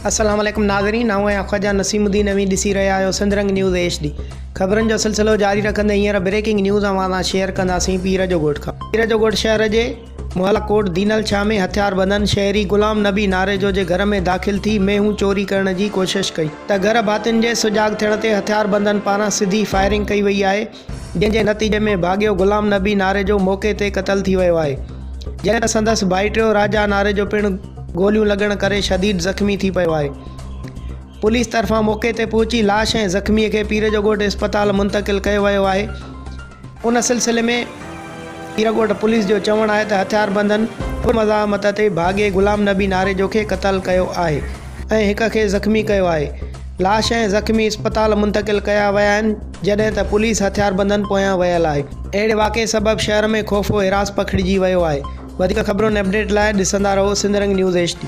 अस्सलाम वालेकुम नाज़रीन, आऊं आहियां ख्वाजा नसीमुद्दीन नवी ॾिसी रहिया आहियो सिंधरंग न्यूज़ HD। ख़बरुनि जो सिलसिलो जारी रखंदे हींअर ब्रेकिंग न्यूज़ अवां शेयर कंदासीं पीर जो ॻोठ खां। पीर जो ॻोठ शहर जे मुहला कोट दीनल शाह में हथियारबंदन शहरी गुलाम नबी नारेजो जे घर में दाख़िल थी मेहूं चोरी करण जी कोशिश कई त घर भातियुनि जे सुजाग थियण ते हथियारबंदन पारां सिधी फायरिंग कई वई आहे, जंहिंजे नतीजे में भाॻियो गुलाम नबी नारेजो मौक़े ते क़तल थी वियो आहे, जंहिं त संदसि भाइटियो राजा नारेजो पिणु गोलियूं लॻण करे शदीद ज़ख़्मी थी पियो आहे। पुलिस तरफ़ां मौक़े ते पहुची लाश ऐं ज़ख़्मीअ खे पीर जो ॻोठ अस्पताल मुंतक़िल कयो वियो आहे। उन सिलसिले में पीर ॻोठ पुलिस जो चवणु आहे त हथियारबंदन मज़ामत ते भाॻे गुलाम नबी नारेजो खे क़तल कयो आहे ऐं हिक खे ज़ख़्मी कयो आहे। लाश ऐं ज़ख़्मी अस्पताल मुंतक़िल कया विया आहिनि, जॾहिं त पुलिस हथियारबंदन पोयां वियल आहे। अहिड़े वाक़े सबबि शहर में ख़ौफ़ो हिरास पखिड़िजी वियो आहे। वधीक ख़बरुनि अपडेट लाइ ॾिसंदा रहो सिंधरंग न्यूज़ HD।